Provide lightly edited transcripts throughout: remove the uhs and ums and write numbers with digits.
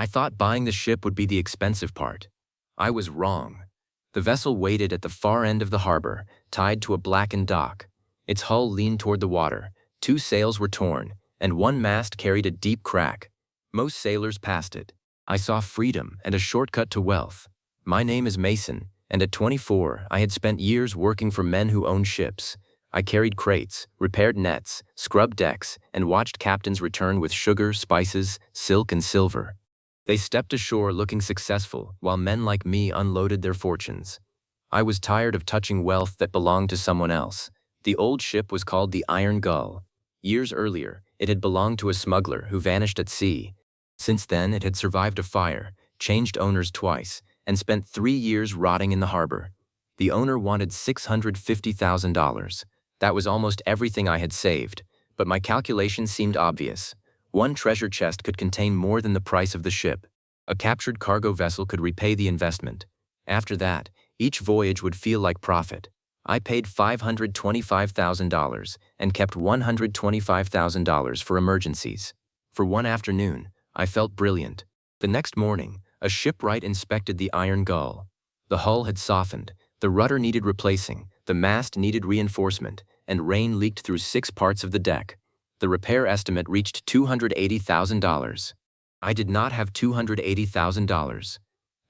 I thought buying the ship would be the expensive part. I was wrong. The vessel waited at the far end of the harbor, tied to a blackened dock. Its hull leaned toward the water, 2 sails were torn, and 1 mast carried a deep crack. Most sailors passed it. I saw freedom and a shortcut to wealth. My name is Mason, and at 24, I had spent years working for men who owned ships. I carried crates, repaired nets, scrubbed decks, and watched captains return with sugar, spices, silk, and silver. They stepped ashore looking successful, while men like me unloaded their fortunes. I was tired of touching wealth that belonged to someone else. The old ship was called the Iron Gull. Years earlier, it had belonged to a smuggler who vanished at sea. Since then, it had survived a fire, changed owners twice, and spent 3 years rotting in the harbor. The owner wanted $650,000. That was almost everything I had saved, but my calculations seemed obvious. 1 treasure chest could contain more than the price of the ship. A captured cargo vessel could repay the investment. After that, each voyage would feel like profit. I paid $525,000 and kept $125,000 for emergencies. For one afternoon, I felt brilliant. The next morning, a shipwright inspected the Iron Gull. The hull had softened, the rudder needed replacing, the mast needed reinforcement, and rain leaked through 6 parts of the deck. The repair estimate reached $280,000. I did not have $280,000.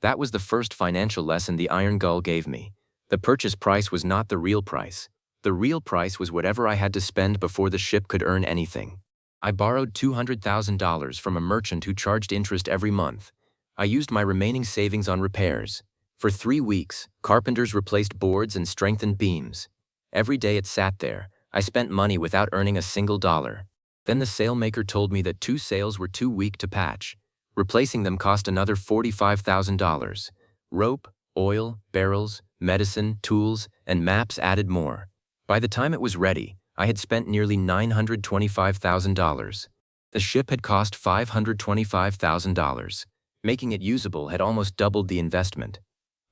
That was the first financial lesson the Iron Gull gave me. The purchase price was not the real price. The real price was whatever I had to spend before the ship could earn anything. I borrowed $200,000 from a merchant who charged interest every month. I used my remaining savings on repairs. For 3 weeks, carpenters replaced boards and strengthened beams. Every day it sat there, I spent money without earning a single dollar. Then the sailmaker told me that 2 sails were too weak to patch. Replacing them cost another $45,000. Rope, oil, barrels, medicine, tools, and maps added more. By the time it was ready, I had spent nearly $925,000. The ship had cost $525,000. Making it usable had almost doubled the investment.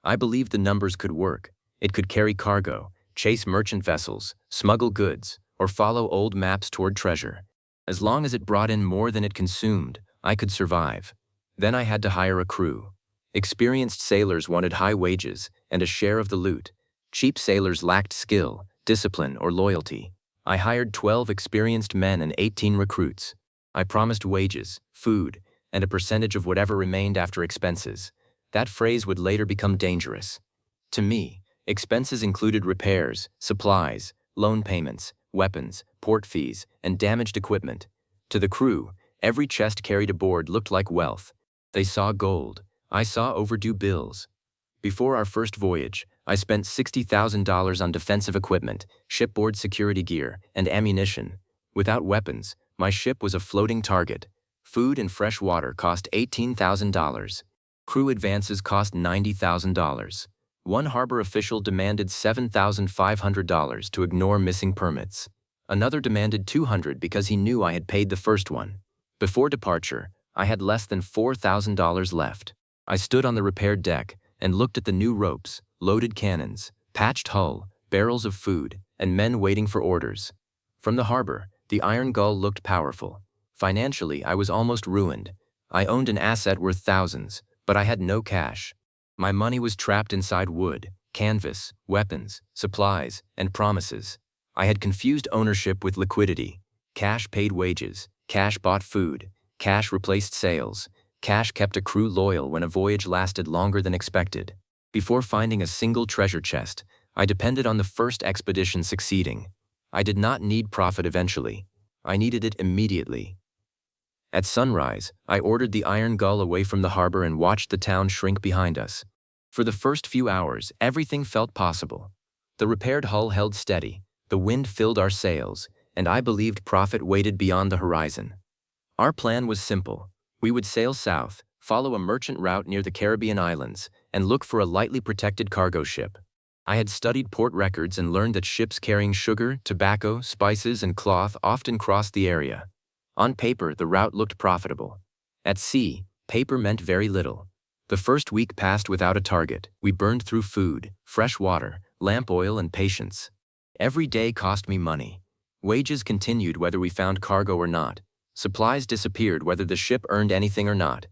I believed the numbers could work. It could carry cargo, chase merchant vessels, smuggle goods, or follow old maps toward treasure. As long as it brought in more than it consumed, I could survive. Then I had to hire a crew. Experienced sailors wanted high wages and a share of the loot. Cheap sailors lacked skill, discipline, or loyalty. I hired 12 experienced men and 18 recruits. I promised wages, food, and a percentage of whatever remained after expenses. That phrase would later become dangerous. To me, expenses included repairs, supplies, loan payments, weapons, port fees, and damaged equipment. To the crew, every chest carried aboard looked like wealth. They saw gold. I saw overdue bills. Before our first voyage, I spent $60,000 on defensive equipment, shipboard security gear, and ammunition. Without weapons, my ship was a floating target. Food and fresh water cost $18,000. Crew advances cost $90,000. One harbor official demanded $7,500 to ignore missing permits. Another demanded $200 because he knew I had paid the first one. Before departure, I had less than $4,000 left. I stood on the repaired deck and looked at the new ropes, loaded cannons, patched hull, barrels of food, and men waiting for orders. From the harbor, the Iron Gull looked powerful. Financially, I was almost ruined. I owned an asset worth thousands, but I had no cash. My money was trapped inside wood, canvas, weapons, supplies, and promises. I had confused ownership with liquidity. Cash paid wages, cash bought food, cash replaced sails, cash kept a crew loyal when a voyage lasted longer than expected. Before finding a single treasure chest, I depended on the first expedition succeeding. I did not need profit eventually. I needed it immediately. At sunrise, I ordered the Iron Gull away from the harbor and watched the town shrink behind us. For the first few hours, everything felt possible. The repaired hull held steady, the wind filled our sails, and I believed profit waited beyond the horizon. Our plan was simple. We would sail south, follow a merchant route near the Caribbean islands, and look for a lightly protected cargo ship. I had studied port records and learned that ships carrying sugar, tobacco, spices, and cloth often crossed the area. On paper, the route looked profitable. At sea, paper meant very little. The first week passed without a target. We burned through food, fresh water, lamp oil, and patience. Every day cost me money. Wages continued whether we found cargo or not. Supplies disappeared whether the ship earned anything or not.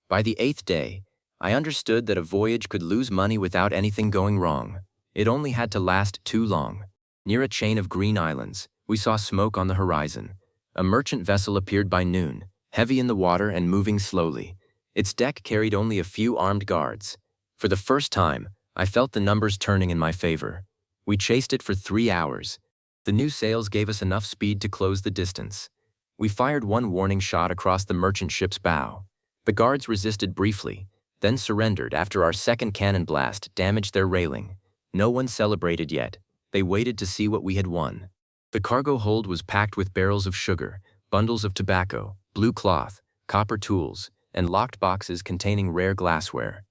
By the 8th day, I understood that a voyage could lose money without anything going wrong. It only had to last too long. Near a chain of green islands, we saw smoke on the horizon. A merchant vessel appeared by noon, heavy in the water and moving slowly. Its deck carried only a few armed guards. For the first time, I felt the numbers turning in my favor. We chased it for 3 hours. The new sails gave us enough speed to close the distance. We fired one warning shot across the merchant ship's bow. The guards resisted briefly, then surrendered after our second cannon blast damaged their railing. No one celebrated yet. They waited to see what we had won. The cargo hold was packed with barrels of sugar, bundles of tobacco, blue cloth, copper tools, and locked boxes containing rare glassware.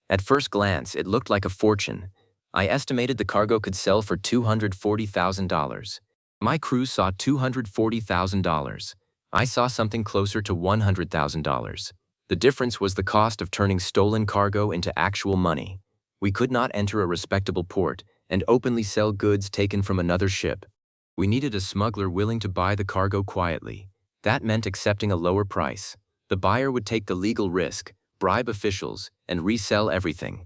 At first glance, it looked like a fortune. I estimated the cargo could sell for $240,000. My crew saw $240,000. I saw something closer to $100,000. The difference was the cost of turning stolen cargo into actual money. We could not enter a respectable port and openly sell goods taken from another ship. We needed a smuggler willing to buy the cargo quietly. That meant accepting a lower price. The buyer would take the legal risk, bribe officials, and resell everything.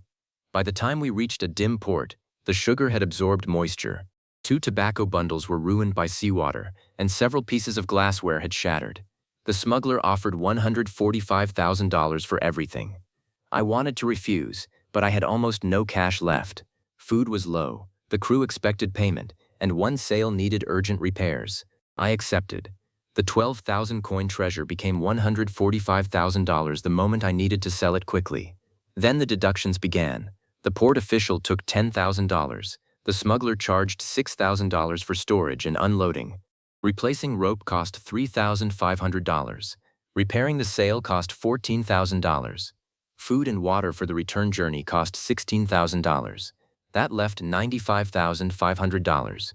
By the time we reached a dim port, the sugar had absorbed moisture. 2 tobacco bundles were ruined by seawater, and several pieces of glassware had shattered. The smuggler offered $145,000 for everything. I wanted to refuse, but I had almost no cash left. Food was low, the crew expected payment, and one sail needed urgent repairs. I accepted. The 12,000 coin treasure became $145,000 the moment I needed to sell it quickly. Then the deductions began. The port official took $10,000. The smuggler charged $6,000 for storage and unloading. Replacing rope cost $3,500. Repairing the sail cost $14,000. Food and water for the return journey cost $16,000. That left $95,500.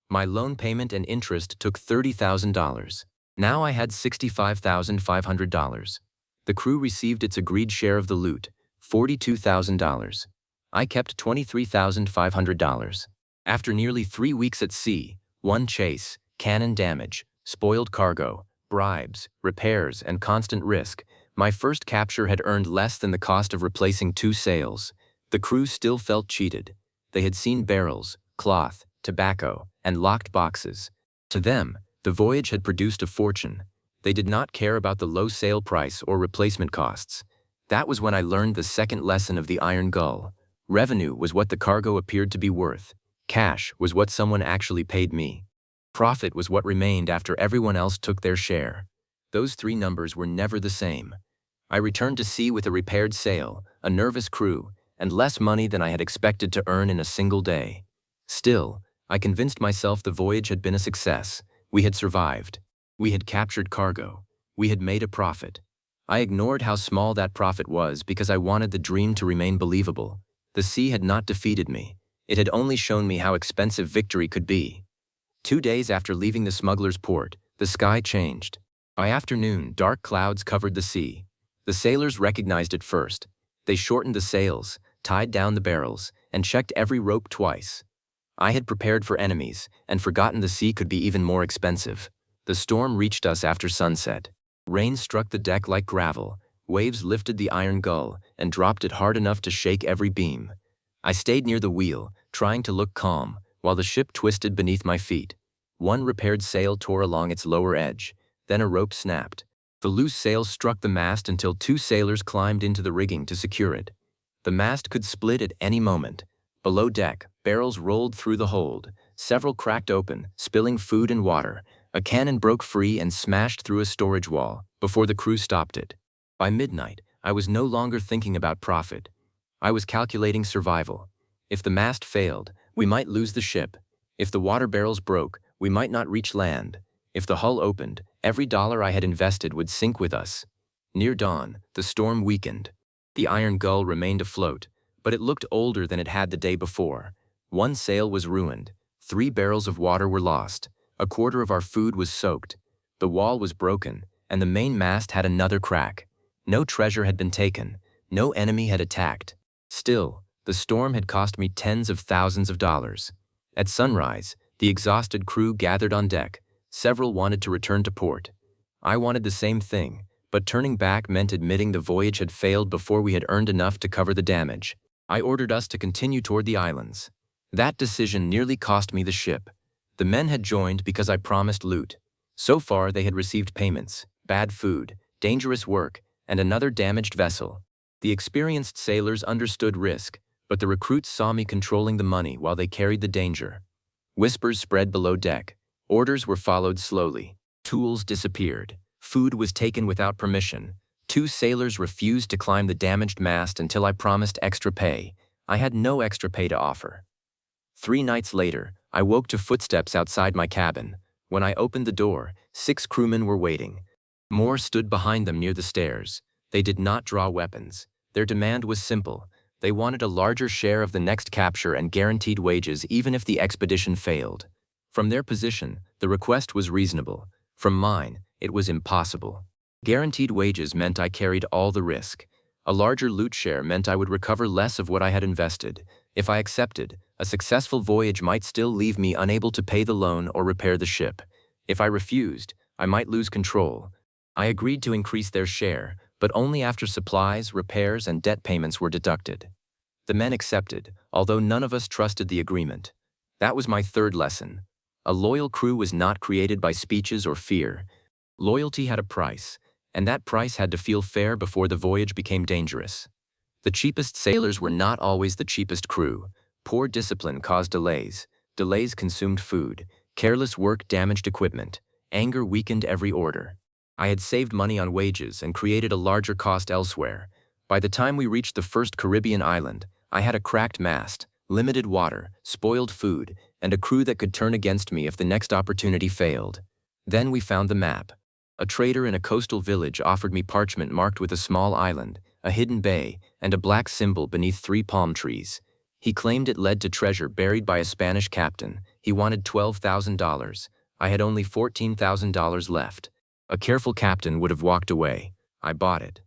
My loan payment and interest took $30,000. Now I had $65,500. The crew received its agreed share of the loot, $42,000. I kept $23,500. After nearly 3 weeks at sea, one chase, cannon damage, spoiled cargo, bribes, repairs, and constant risk, my first capture had earned less than the cost of replacing 2 sails. The crew still felt cheated. They had seen barrels, cloth, tobacco, and locked boxes. To them, the voyage had produced a fortune. They did not care about the low sale price or replacement costs. That was when I learned the second lesson of the Iron Gull. Revenue was what the cargo appeared to be worth. Cash was what someone actually paid me. Profit was what remained after everyone else took their share. Those 3 numbers were never the same. I returned to sea with a repaired sail, a nervous crew, and less money than I had expected to earn in a single day. Still, I convinced myself the voyage had been a success. We had survived. We had captured cargo. We had made a profit. I ignored how small that profit was because I wanted the dream to remain believable. The sea had not defeated me. It had only shown me how expensive victory could be. 2 days after leaving the smuggler's port, the sky changed. By afternoon, dark clouds covered the sea. The sailors recognized it first. They shortened the sails, tied down the barrels, and checked every rope twice. I had prepared for enemies and forgotten the sea could be even more expensive. The storm reached us after sunset. Rain struck the deck like gravel. Waves lifted the Iron Gull and dropped it hard enough to shake every beam. I stayed near the wheel, trying to look calm, while the ship twisted beneath my feet. One repaired sail tore along its lower edge. Then a rope snapped. The loose sail struck the mast until 2 sailors climbed into the rigging to secure it. The mast could split at any moment. Below deck, barrels rolled through the hold. Several cracked open, spilling food and water. A cannon broke free and smashed through a storage wall before the crew stopped it. By midnight, I was no longer thinking about profit. I was calculating survival. If the mast failed, we might lose the ship. If the water barrels broke, we might not reach land. If the hull opened, every dollar I had invested would sink with us. Near dawn, the storm weakened. The Iron Gull remained afloat, but it looked older than it had the day before. One sail was ruined. 3 barrels of water were lost. A quarter of our food was soaked. The wall was broken, and the main mast had another crack. No treasure had been taken. No enemy had attacked. Still, the storm had cost me tens of thousands of dollars. At sunrise, the exhausted crew gathered on deck. Several wanted to return to port. I wanted the same thing, But turning back meant admitting the voyage had failed before we had earned enough to cover the damage. I ordered us to continue toward the islands. That decision nearly cost me the ship. The men had joined because I promised loot. So far they had received payments, bad food, dangerous work, and another damaged vessel. The experienced sailors understood risk, but the recruits saw me controlling the money while they carried the danger. Whispers spread below deck. Orders were followed slowly. Tools disappeared. Food was taken without permission. 2 sailors refused to climb the damaged mast until I promised extra pay. I had no extra pay to offer. 3 nights later, I woke to footsteps outside my cabin. When I opened the door, 6 crewmen were waiting. More stood behind them near the stairs. They did not draw weapons. Their demand was simple. They wanted a larger share of the next capture and guaranteed wages even if the expedition failed. From their position, the request was reasonable. From mine, it was impossible. Guaranteed wages meant I carried all the risk. A larger loot share meant I would recover less of what I had invested. If I accepted, a successful voyage might still leave me unable to pay the loan or repair the ship. If I refused, I might lose control. I agreed to increase their share, but only after supplies, repairs, and debt payments were deducted. The men accepted, although none of us trusted the agreement. That was my third lesson. A loyal crew was not created by speeches or fear. Loyalty had a price, and that price had to feel fair before the voyage became dangerous. The cheapest sailors were not always the cheapest crew. Poor discipline caused delays. Delays consumed food. Careless work damaged equipment. Anger weakened every order. I had saved money on wages and created a larger cost elsewhere. By the time we reached the first Caribbean island, I had a cracked mast, limited water, spoiled food, and a crew that could turn against me if the next opportunity failed. Then we found the map. A trader in a coastal village offered me parchment marked with a small island, a hidden bay, and a black symbol beneath 3 palm trees. He claimed it led to treasure buried by a Spanish captain. He wanted $12,000. I had only $14,000 left. A careful captain would have walked away. I bought it.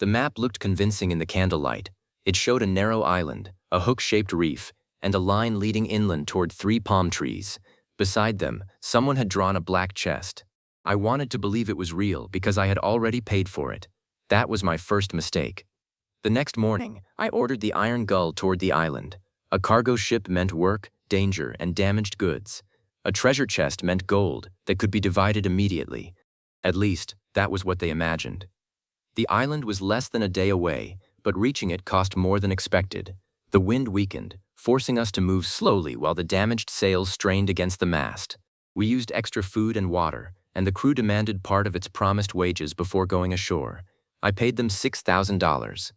The map looked convincing in the candlelight. It showed a narrow island, a hook-shaped reef, and a line leading inland toward 3 palm trees. Beside them, someone had drawn a black chest. I wanted to believe it was real because I had already paid for it. That was my first mistake. The next morning, I ordered the Iron Gull toward the island. A cargo ship meant work, danger, and damaged goods. A treasure chest meant gold that could be divided immediately. At least, that was what they imagined. The island was less than a day away, but reaching it cost more than expected. The wind weakened, forcing us to move slowly while the damaged sails strained against the mast. We used extra food and water, and the crew demanded part of its promised wages before going ashore. I paid them $6,000.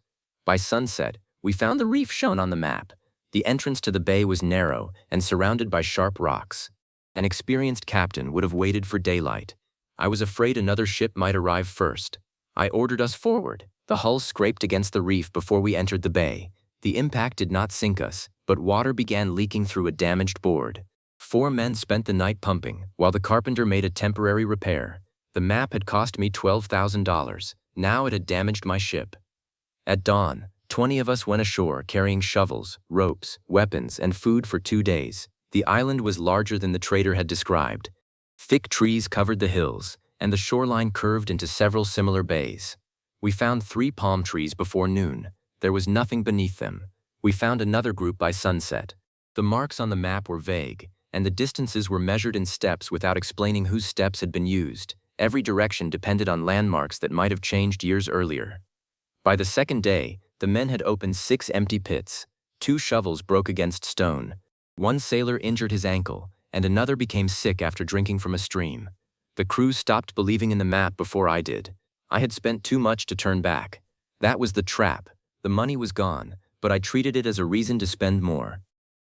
By sunset, we found the reef shown on the map. The entrance to the bay was narrow and surrounded by sharp rocks. An experienced captain would have waited for daylight. I was afraid another ship might arrive first. I ordered us forward. The hull scraped against the reef before we entered the bay. The impact did not sink us, but water began leaking through a damaged board. 4 men spent the night pumping, while the carpenter made a temporary repair. The map had cost me $12,000. Now it had damaged my ship. At dawn, 20 of us went ashore carrying shovels, ropes, weapons, and food for 2 days. The island was larger than the trader had described. Thick trees covered the hills, and the shoreline curved into several similar bays. We found 3 palm trees before noon. There was nothing beneath them. We found another group by sunset. The marks on the map were vague, and the distances were measured in steps without explaining whose steps had been used. Every direction depended on landmarks that might have changed years earlier. By the second day, the men had opened 6 empty pits. 2 shovels broke against stone. 1 sailor injured his ankle, and another became sick after drinking from a stream. The crew stopped believing in the map before I did. I had spent too much to turn back. That was the trap. The money was gone, but I treated it as a reason to spend more.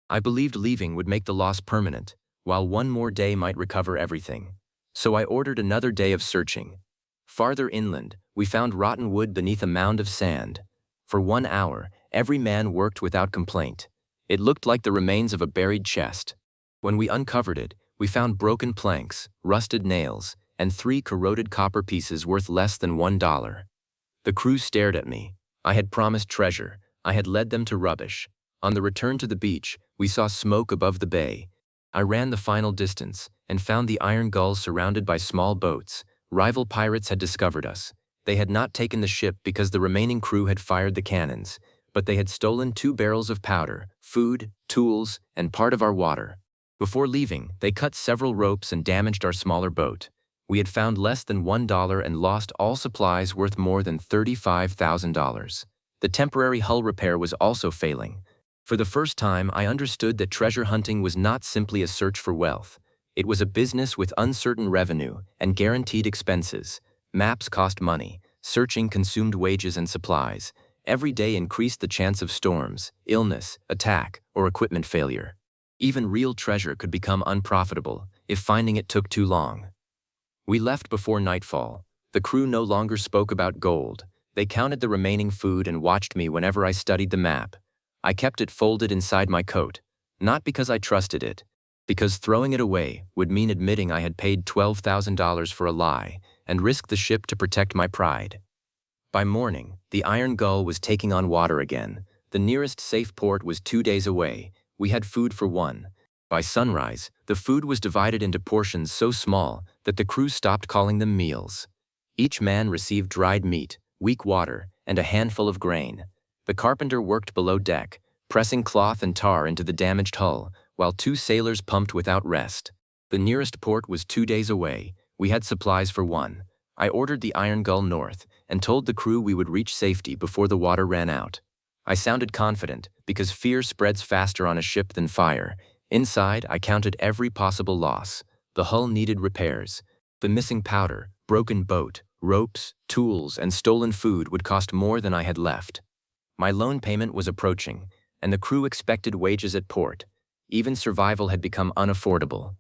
I believed leaving would make the loss permanent, while 1 more day might recover everything. So I ordered another day of searching. Farther inland, we found rotten wood beneath a mound of sand. For 1 hour, every man worked without complaint. It looked like the remains of a buried chest. When we uncovered it, we found broken planks, rusted nails, and 3 corroded copper pieces worth less than $1. The crew stared at me. I had promised treasure. I had led them to rubbish. On the return to the beach, we saw smoke above the bay. I ran the final distance and found the Iron Gull surrounded by small boats. Rival pirates had discovered us. They had not taken the ship because the remaining crew had fired the cannons, but they had stolen 2 barrels of powder, food, tools, and part of our water. Before leaving, they cut several ropes and damaged our smaller boat. We had found less than $1 and lost all supplies worth more than $35,000. The temporary hull repair was also failing. For the first time, I understood that treasure hunting was not simply a search for wealth. It was a business with uncertain revenue and guaranteed expenses. Maps cost money, searching consumed wages and supplies. Every day increased the chance of storms, illness, attack, or equipment failure. Even real treasure could become unprofitable if finding it took too long. We left before nightfall. The crew no longer spoke about gold. They counted the remaining food and watched me whenever I studied the map. I kept it folded inside my coat, not because I trusted it, because throwing it away would mean admitting I had paid $12,000 for a lie and risked the ship to protect my pride. By morning, the Iron Gull was taking on water again. The nearest safe port was 2 days away. We had food for one. By sunrise, the food was divided into portions so small that the crew stopped calling them meals. Each man received dried meat, weak water, and a handful of grain. The carpenter worked below deck, pressing cloth and tar into the damaged hull, while 2 sailors pumped without rest. The nearest port was 2 days away. We had supplies for one. I ordered the Iron Gull north and told the crew we would reach safety before the water ran out. I sounded confident because fear spreads faster on a ship than fire. Inside, I counted every possible loss. The hull needed repairs. The missing powder, broken boat, ropes, tools, and stolen food would cost more than I had left. My loan payment was approaching, and the crew expected wages at port. Even survival had become unaffordable.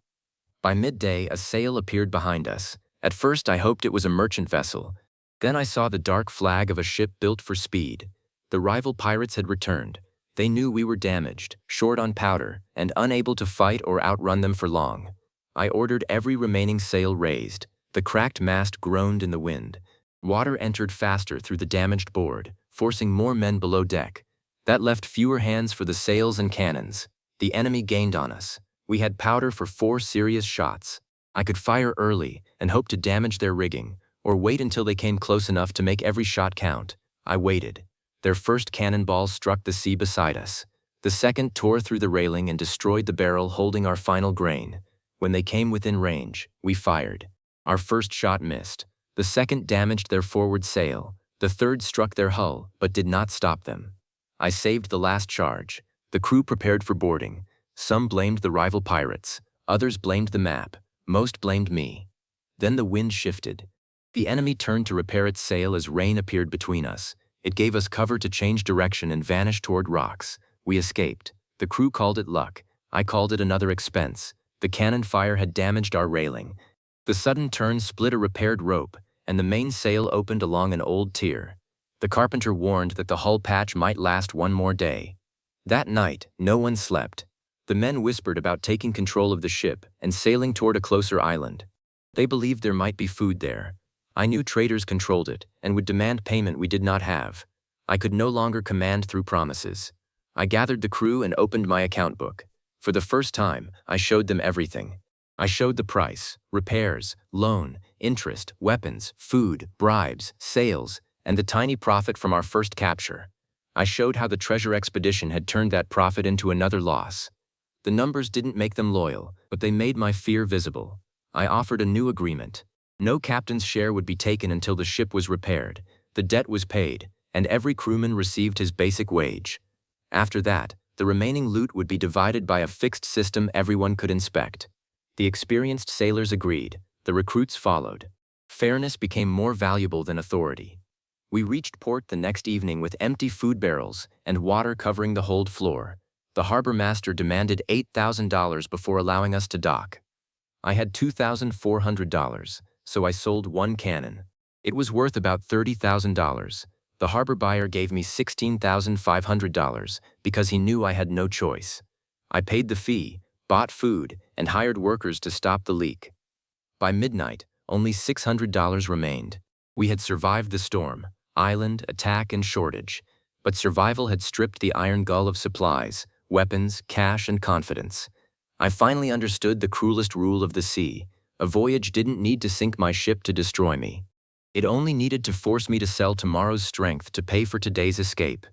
By midday, a sail appeared behind us. At first, I hoped it was a merchant vessel. Then I saw the dark flag of a ship built for speed. The rival pirates had returned. They knew we were damaged, short on powder, and unable to fight or outrun them for long. I ordered every remaining sail raised. The cracked mast groaned in the wind. Water entered faster through the damaged board, forcing more men below deck. That left fewer hands for the sails and cannons. The enemy gained on us. We had powder for 4 serious shots. I could fire early and hope to damage their rigging, or wait until they came close enough to make every shot count. I waited. Their first cannonball struck the sea beside us. The second tore through the railing and destroyed the barrel holding our final grain. When they came within range, we fired. Our first shot missed. The second damaged their forward sail. The third struck their hull, but did not stop them. I saved the last charge. The crew prepared for boarding. Some blamed the rival pirates. Others blamed the map. Most blamed me. Then the wind shifted. The enemy turned to repair its sail as rain appeared between us. It gave us cover to change direction and vanish toward rocks. We escaped. The crew called it luck. I called it another expense. The cannon fire had damaged our railing. The sudden turn split a repaired rope, and the main sail opened along an old tier. The carpenter warned that the hull patch might last one more day. That night, no one slept. The men whispered about taking control of the ship and sailing toward a closer island. They believed there might be food there. I knew traders controlled it and would demand payment we did not have. I could no longer command through promises. I gathered the crew and opened my account book. For the first time, I showed them everything. I showed the price, repairs, loan, interest, weapons, food, bribes, sales, and the tiny profit from our first capture. I showed how the treasure expedition had turned that profit into another loss. The numbers didn't make them loyal, but they made my fear visible. I offered a new agreement. No captain's share would be taken until the ship was repaired, the debt was paid, and every crewman received his basic wage. After that, the remaining loot would be divided by a fixed system everyone could inspect. The experienced sailors agreed. The recruits followed. Fairness became more valuable than authority. We reached port the next evening with empty food barrels and water covering the hold floor. The harbor master demanded $8,000 before allowing us to dock. I had $2,400, so I sold one cannon. It was worth about $30,000. The harbor buyer gave me $16,500 because he knew I had no choice. I paid the fee, bought food, and hired workers to stop the leak. By midnight, only $600 remained. We had survived the storm, island, attack, and shortage, but survival had stripped the Iron Gull of supplies, weapons, cash, and confidence. I finally understood the cruelest rule of the sea. A voyage didn't need to sink my ship to destroy me. It only needed to force me to sell tomorrow's strength to pay for today's escape.